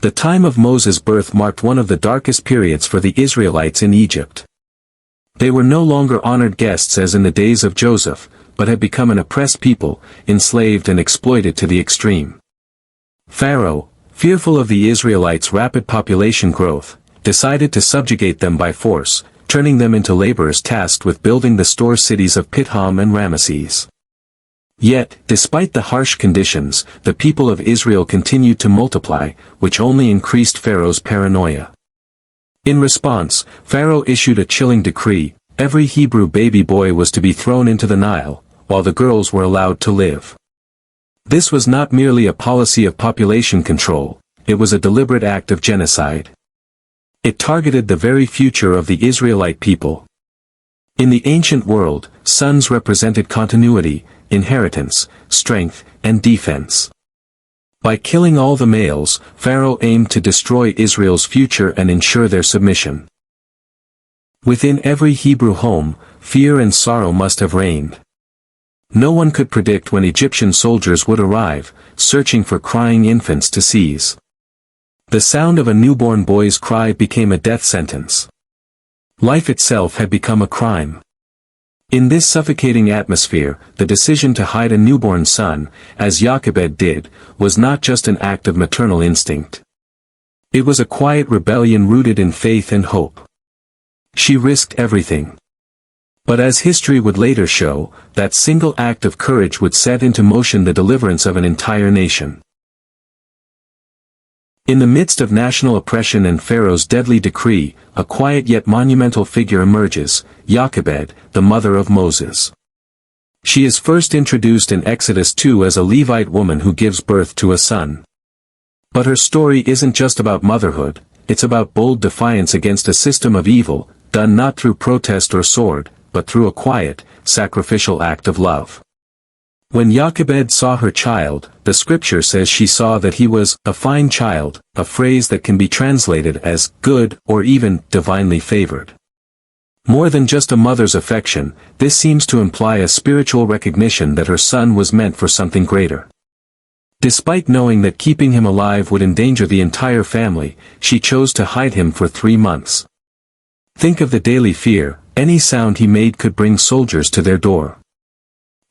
The time of Moses' birth marked one of the darkest periods for the Israelites in Egypt. They were no longer honored guests as in the days of Joseph, but had become an oppressed people, enslaved and exploited to the extreme. Pharaoh, fearful of the Israelites' rapid population growth, decided to subjugate them by force, turning them into laborers tasked with building the store cities of Pithom and Ramesses. Yet, despite the harsh conditions, the people of Israel continued to multiply, which only increased Pharaoh's paranoia. In response, Pharaoh issued a chilling decree: every Hebrew baby boy was to be thrown into the Nile, while the girls were allowed to live. This was not merely a policy of population control, it was a deliberate act of genocide. It targeted the very future of the Israelite people. In the ancient world, sons represented continuity, inheritance, strength, and defense. By killing all the males, Pharaoh aimed to destroy Israel's future and ensure their submission. Within every Hebrew home, fear and sorrow must have reigned. No one could predict when Egyptian soldiers would arrive, searching for crying infants to seize. The sound of a newborn boy's cry became a death sentence. Life itself had become a crime. In this suffocating atmosphere, the decision to hide a newborn son, as Jochebed did, was not just an act of maternal instinct. It was a quiet rebellion rooted in faith and hope. She risked everything. But as history would later show, that single act of courage would set into motion the deliverance of an entire nation. In the midst of national oppression and Pharaoh's deadly decree, a quiet yet monumental figure emerges, Jochebed, the mother of Moses. She is first introduced in Exodus 2 as a Levite woman who gives birth to a son. But her story isn't just about motherhood, it's about bold defiance against a system of evil, done not through protest or sword, but through a quiet, sacrificial act of love. When Jochebed saw her child, the scripture says she saw that he was a fine child, a phrase that can be translated as good or even divinely favored. More than just a mother's affection, this seems to imply a spiritual recognition that her son was meant for something greater. Despite knowing that keeping him alive would endanger the entire family, she chose to hide him for 3 months. Think of the daily fear: any sound he made could bring soldiers to their door.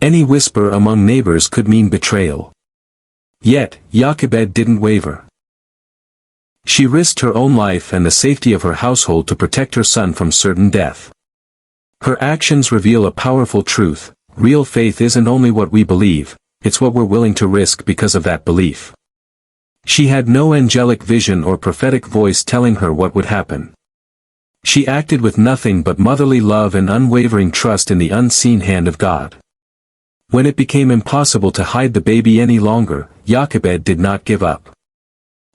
Any whisper among neighbors could mean betrayal. Yet, Jochebed didn't waver. She risked her own life and the safety of her household to protect her son from certain death. Her actions reveal a powerful truth: real faith isn't only what we believe, it's what we're willing to risk because of that belief. She had no angelic vision or prophetic voice telling her what would happen. She acted with nothing but motherly love and unwavering trust in the unseen hand of God. When it became impossible to hide the baby any longer, Jochebed did not give up.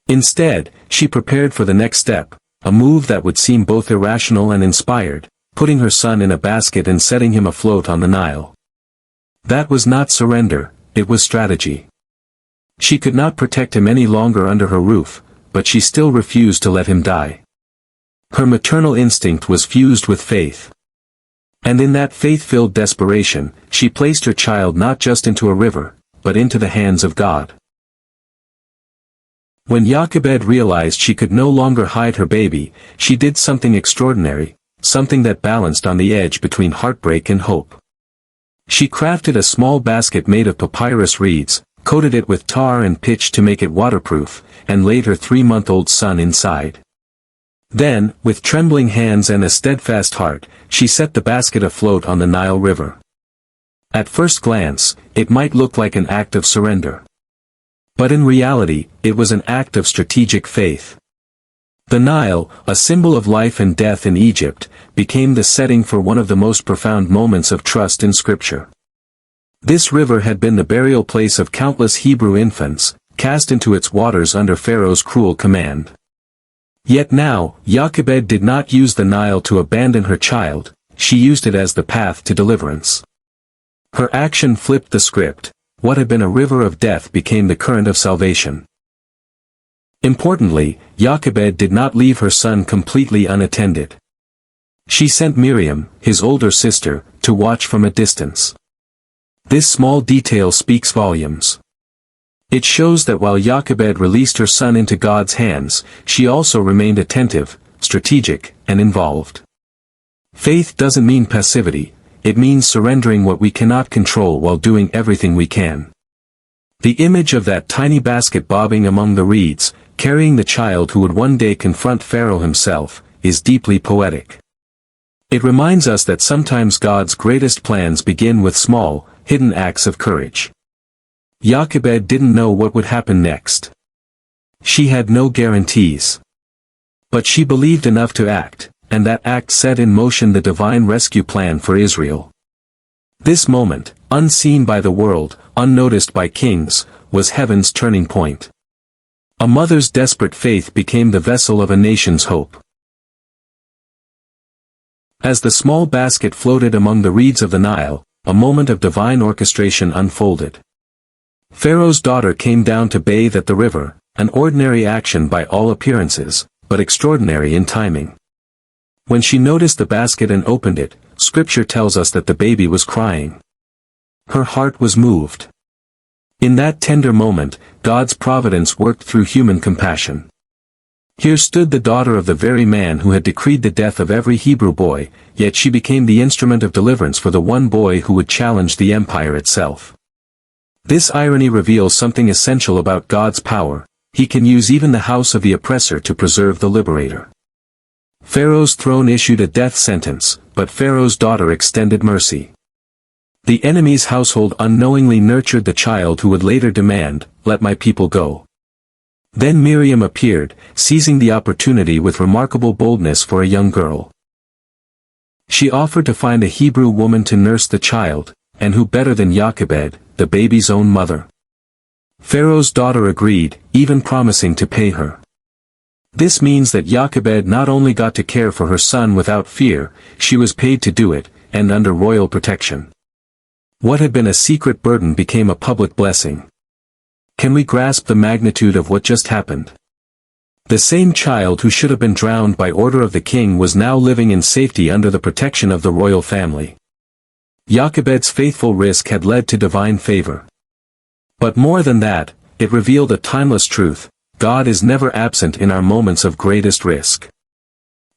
Instead, she prepared for the next step, a move that would seem both irrational and inspired, putting her son in a basket and setting him afloat on the Nile. That was not surrender, it was strategy. She could not protect him any longer under her roof, but she still refused to let him die. Her maternal instinct was fused with faith. And in that faith-filled desperation, she placed her child not just into a river, but into the hands of God. When Jochebed realized she could no longer hide her baby, she did something extraordinary, something that balanced on the edge between heartbreak and hope. She crafted a small basket made of papyrus reeds, coated it with tar and pitch to make it waterproof, and laid her 3-month-old son inside. Then, with trembling hands and a steadfast heart, she set the basket afloat on the Nile River. At first glance, it might look like an act of surrender. But in reality, it was an act of strategic faith. The Nile, a symbol of life and death in Egypt, became the setting for one of the most profound moments of trust in Scripture. This river had been the burial place of countless Hebrew infants, cast into its waters under Pharaoh's cruel command. Yet now, Jochebed did not use the Nile to abandon her child, she used it as the path to deliverance. Her action flipped the script: what had been a river of death became the current of salvation. Importantly, Jochebed did not leave her son completely unattended. She sent Miriam, his older sister, to watch from a distance. This small detail speaks volumes. It shows that while Jochebed released her son into God's hands, she also remained attentive, strategic, and involved. Faith doesn't mean passivity, it means surrendering what we cannot control while doing everything we can. The image of that tiny basket bobbing among the reeds, carrying the child who would one day confront Pharaoh himself, is deeply poetic. It reminds us that sometimes God's greatest plans begin with small, hidden acts of courage. Jochebed didn't know what would happen next. She had no guarantees. But she believed enough to act, and that act set in motion the divine rescue plan for Israel. This moment, unseen by the world, unnoticed by kings, was heaven's turning point. A mother's desperate faith became the vessel of a nation's hope. As the small basket floated among the reeds of the Nile, a moment of divine orchestration unfolded. Pharaoh's daughter came down to bathe at the river, an ordinary action by all appearances, but extraordinary in timing. When she noticed the basket and opened it, Scripture tells us that the baby was crying. Her heart was moved. In that tender moment, God's providence worked through human compassion. Here stood the daughter of the very man who had decreed the death of every Hebrew boy, yet she became the instrument of deliverance for the one boy who would challenge the empire itself. This irony reveals something essential about God's power: He can use even the house of the oppressor to preserve the liberator. Pharaoh's throne issued a death sentence, but Pharaoh's daughter extended mercy. The enemy's household unknowingly nurtured the child who would later demand, "Let my people go." Then Miriam appeared, seizing the opportunity with remarkable boldness for a young girl. She offered to find a Hebrew woman to nurse the child, and who better than Jochebed, the baby's own mother? Pharaoh's daughter agreed, even promising to pay her. This means that Jochebed not only got to care for her son without fear, she was paid to do it, and under royal protection. What had been a secret burden became a public blessing. Can we grasp the magnitude of what just happened? The same child who should have been drowned by order of the king was now living in safety under the protection of the royal family. Jochebed's faithful risk had led to divine favor. But more than that, it revealed a timeless truth: God is never absent in our moments of greatest risk.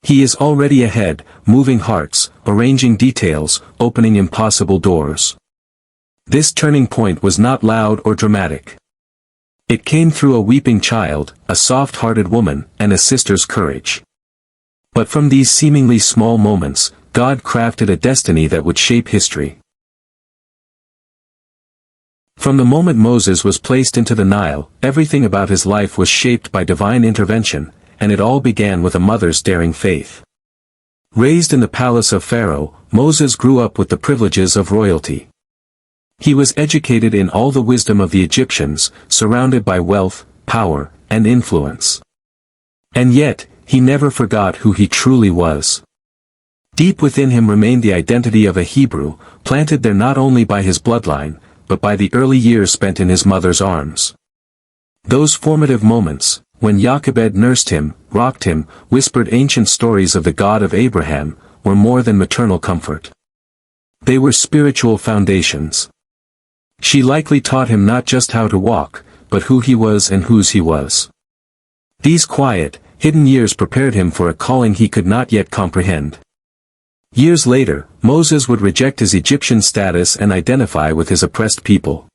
He is already ahead, moving hearts, arranging details, opening impossible doors. This turning point was not loud or dramatic. It came through a weeping child, a soft-hearted woman, and a sister's courage. But from these seemingly small moments, God crafted a destiny that would shape history. From the moment Moses was placed into the Nile, everything about his life was shaped by divine intervention, and it all began with a mother's daring faith. Raised in the palace of Pharaoh, Moses grew up with the privileges of royalty. He was educated in all the wisdom of the Egyptians, surrounded by wealth, power, and influence. And yet, he never forgot who he truly was. Deep within him remained the identity of a Hebrew, planted there not only by his bloodline, but by the early years spent in his mother's arms. Those formative moments, when Jochebed nursed him, rocked him, whispered ancient stories of the God of Abraham, were more than maternal comfort. They were spiritual foundations. She likely taught him not just how to walk, but who he was and whose he was. These quiet, hidden years prepared him for a calling he could not yet comprehend. Years later, Moses would reject his Egyptian status and identify with his oppressed people.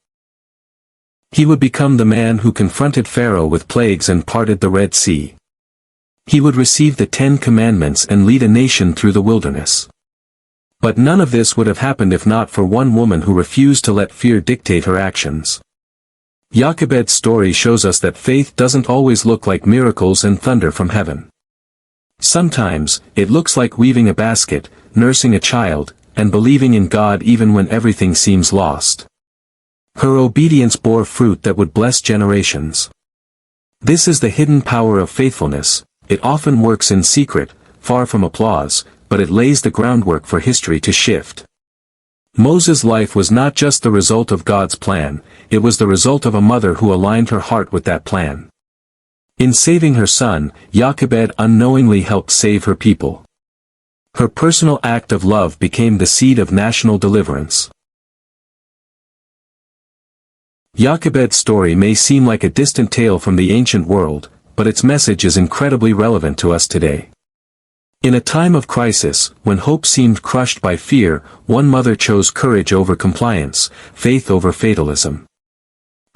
He would become the man who confronted Pharaoh with plagues and parted the Red Sea. He would receive the 10 Commandments and lead a nation through the wilderness. But none of this would have happened if not for one woman who refused to let fear dictate her actions. Jochebed's story shows us that faith doesn't always look like miracles and thunder from heaven. Sometimes, it looks like weaving a basket, nursing a child, and believing in God even when everything seems lost. Her obedience bore fruit that would bless generations. This is the hidden power of faithfulness. It often works in secret, far from applause, but it lays the groundwork for history to shift. Moses' life was not just the result of God's plan, it was the result of a mother who aligned her heart with that plan. In saving her son, Jochebed unknowingly helped save her people. Her personal act of love became the seed of national deliverance. Jochebed's story may seem like a distant tale from the ancient world, but its message is incredibly relevant to us today. In a time of crisis, when hope seemed crushed by fear, one mother chose courage over compliance, faith over fatalism.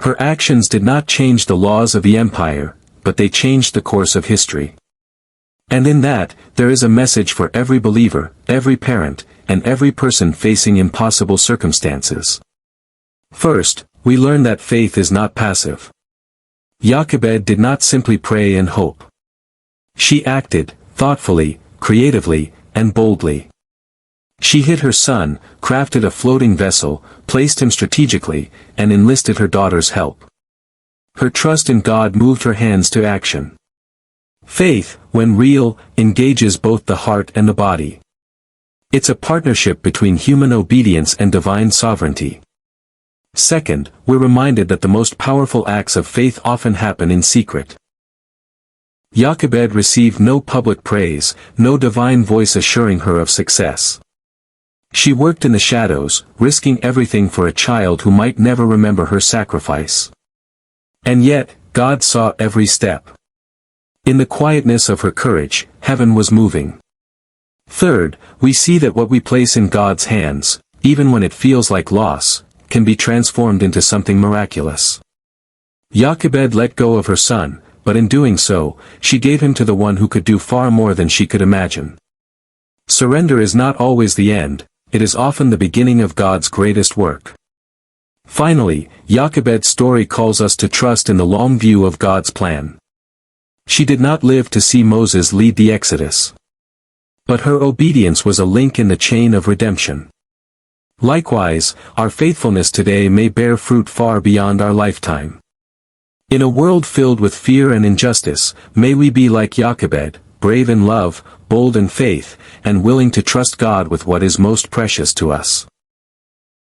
Her actions did not change the laws of the empire, but they changed the course of history. And in that, there is a message for every believer, every parent, and every person facing impossible circumstances. First, we learn that faith is not passive. Jochebed did not simply pray and hope. She acted, thoughtfully, creatively, and boldly. She hid her son, crafted a floating vessel, placed him strategically, and enlisted her daughter's help. Her trust in God moved her hands to action. Faith, when real, engages both the heart and the body. It's a partnership between human obedience and divine sovereignty. Second, we're reminded that the most powerful acts of faith often happen in secret. Jochebed received no public praise, no divine voice assuring her of success. She worked in the shadows, risking everything for a child who might never remember her sacrifice. And yet, God saw every step. In the quietness of her courage, heaven was moving. Third, we see that what we place in God's hands, even when it feels like loss, can be transformed into something miraculous. Jochebed let go of her son, but in doing so, she gave him to the one who could do far more than she could imagine. Surrender is not always the end, it is often the beginning of God's greatest work. Finally, Jochebed's story calls us to trust in the long view of God's plan. She did not live to see Moses lead the Exodus. But her obedience was a link in the chain of redemption. Likewise, our faithfulness today may bear fruit far beyond our lifetime. In a world filled with fear and injustice, may we be like Jochebed, brave in love, bold in faith, and willing to trust God with what is most precious to us.